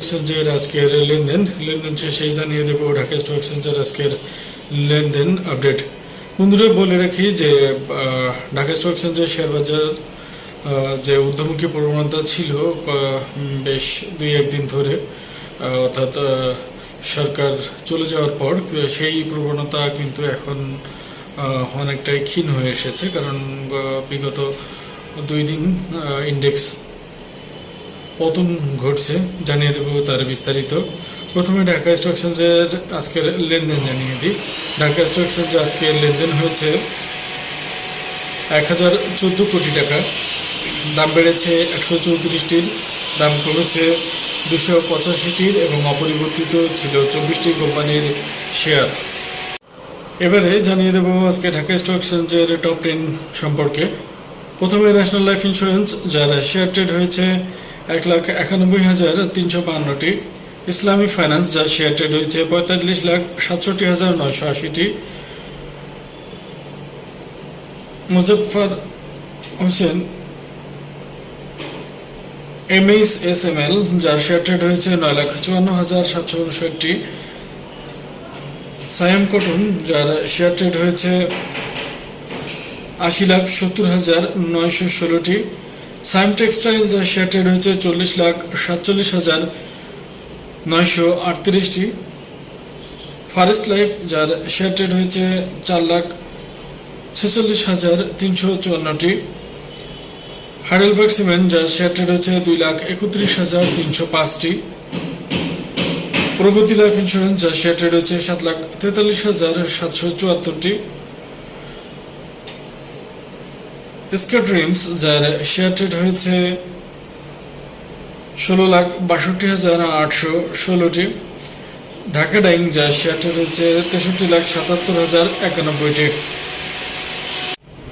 এক্সচেঞ্জের আজকের লেনদেন শেষে জানিয়ে দেব ঢাকা স্টক এক্সচেঞ্জের আজকের লেনদেন আপডেট। বন্ধুরা বলে রাখি যে ঢাকা স্টক এক্সচেঞ্জের শেয়ার বাজার যে ঊর্ধ্বমুখী প্রবণতা ছিল বেশ দুই একদিন ধরে, অর্থাৎ সরকার চলে যাওয়ার পর সেই প্রবণতা কিন্তু এখন অনেকটাই ক্ষীণ হয়ে এসেছে, কারণ বিগত দুই দিন ইন্ডেক্স পতন ঘটছে। জানিয়ে দেব তার বিস্তারিত। প্রথমে ঢাকা স্টক এক্সচেঞ্জের আজকের লেনদেন জানিয়ে দিই। ঢাকা স্টক এক্সচেঞ্জে আজকের লেনদেন হয়েছে 1014 কোটি টাকা, দাম বেড়েছে 134টির, দাম কমেছে 285টির এবং অপরিবর্তিত ছিল 24টি কোম্পানির শেয়ার। এবারে জানিয়ে দেব আজকে ঢাকা স্টক এক্সচেঞ্জের টপ 10 সম্পর্কে। প্রথমে ন্যাশনাল লাইফ ইন্স্যুরেন্স, যার শেয়ার ট্রেড হয়েছে 1,91,352টি। ইসলামী ফাইন্যান্স, যার শেয়ার ট্রেড হয়েছে 45,67,980টি। মুজফফর হোসেন MSSML, যার শেয়ার ট্রেড হয়েছে 9,54,759টি। সায়াম কটন, যার শেয়ার ট্রেড হয়েছে 80,70,916টি। সাইম টেক্সটাইল, যার শেয়ার ট্রেড হয়েছে 40,47,938টি। ফরেস্ট লাইফ, যার শেয়ার ট্রেড হয়েছে 4,46,354টি। হাইডেলবার্গ সিমেন্ট, যার শেয়ার ট্রেড হয়েছে 2,31,305টি। প্রগতি লাইফ ইন্স্যুরেন্স, যার শেয়ার ট্রেড হয়েছে 7,43,774টি। স্কাই ড্রিমস, যার শেয়ার ট্রেড হয়েছে 16,62,816টি। ঢাকা ডাইং, যার শেয়ার ট্রেড হয়েছে 63,77,091টি।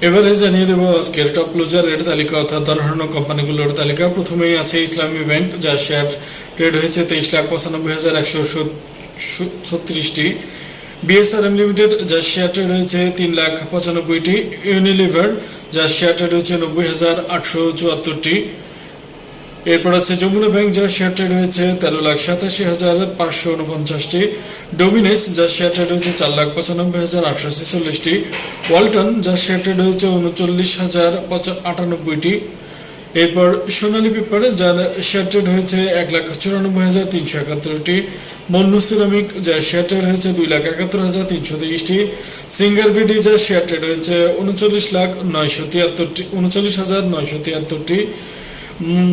এবারে জানিয়ে দেব আজকের টপ ক্লোজারের তালিকা, অর্থাৎ ধরানো কোম্পানিগুলোর তালিকা। প্রথমেই আছে ইসলামী ব্যাংক, যার শেয়ার ট্রেড হয়েছে 23,95,136টি। BSRM লিমিটেড, যার শেয়ার ট্রেড হয়েছে 3,95,টি। ইউনিলিভার, যার শেয়ার ট্রেড হয়েছে 90,874টি। এরপর আছে যমুনা ব্যাংক, যার শেয়ার ট্রেড হয়েছে 13,87,549টি। ডোমিনেস, যার শেয়ার ট্রেড হয়েছে 4,95,846টি। ওয়ালটন, যার শেয়ার ট্রেড হয়েছে 39,098টি। এরপর সোনালী পেপার, যার শেয়ার ট্রেড হয়েছে 1,94,371টি। মন্নু সিরামিক, যার শেয়ার ট্রেড হয়েছে 2,71,323টি। সিঙ্গার ভিডি, যার শেয়ার ট্রেড হয়েছে 39,973টি।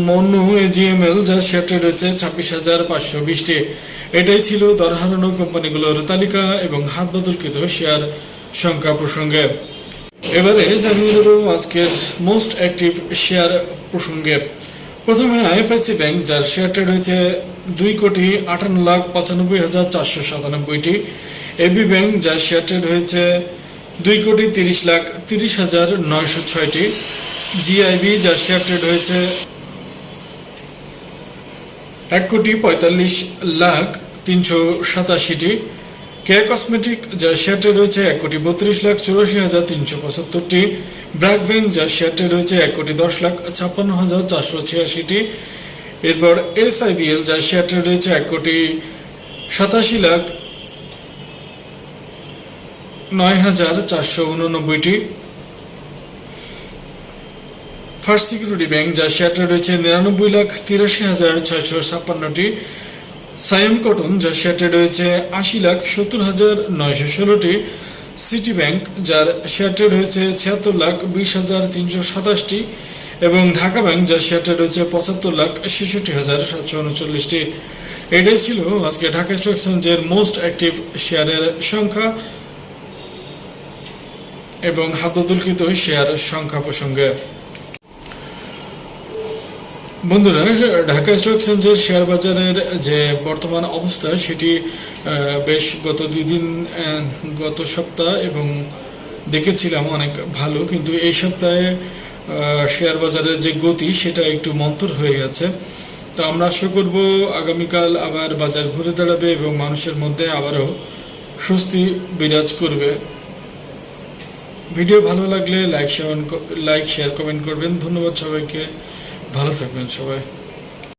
মন্নু AGML, যার শেয়ার ট্রেড হয়েছে 26,520টি। এটাই ছিল দর হারানো কোম্পানিগুলোর তালিকা এবং হাত বদলকৃত শেয়ার সংখ্যা প্রসঙ্গে। এবারে জানিয়ে দেব আজকের মোস্ট অ্যাক্টিভ শেয়ার প্রসঙ্গে। প্রথমে IFIC ব্যাংক, যার শেয়ার ট্রেড হয়েছে 2,58,95,497টি। AB ব্যাংক, যার শেয়ার ট্রেড হয়েছে 2,30,30,906টি। GIB, যার শেয়ার ট্রেড হয়েছে 1,45,03,387টি। কেয়া কসমেটিক, যার শেয়ার ট্রেড হয়েছে 1,32,84,375টি। ব্র্যাক ব্যাংক, যার শেয়ার ট্রেড হয়েছে 1,10,56,486টি। এরপর SIBL, যার শেয়ার ট্রেড হয়েছে 1,87,09,489টি। ফার্স্ট সিকিউরিটি ব্যাংক, যার শেয়ার ট্রেড হয়েছে 99,83,656টি। সায়াম কটন, যার শেয়ার ট্রেড হয়েছে 80,70,916টি। সিটি ব্যাংক, যার শেয়ার ট্রেড হয়েছে 76,20,327টি। এবং ঢাকা ব্যাংক, যার শেয়ার ট্রেড হয়েছে 75,66,739টি। এটাই ছিল আজকে ঢাকা স্টক এক্সচেঞ্জের মোস্ট অ্যাক্টিভ শেয়ারের সংখ্যা এবং হাত বদলকৃত শেয়ার সংখ্যা প্রসঙ্গে। বন্ধুরা, ঢাকা স্টক এক্সচেঞ্জের শেয়ার বাজারের যে বর্তমান অবস্থা সেটি বেশ গত সপ্তাহ এবং দেখেছিলাম অনেক ভালো, কিন্তু এই সপ্তাহে শেয়ার বাজারের যে গতি সেটা একটু মন্থর হয়ে গেছে। তো আমরা আশা করব আগামীকাল আবার বাজার ঘুরে দাঁড়াবে এবং মানুষের মধ্যে আবারও স্বস্তি বিরাজ করবে। ভিডিও ভালো লাগলে লাইক শেয়ার কমেন্ট করবেন। ধন্যবাদ সবাইকে, ভালো থাকবেন সবাই।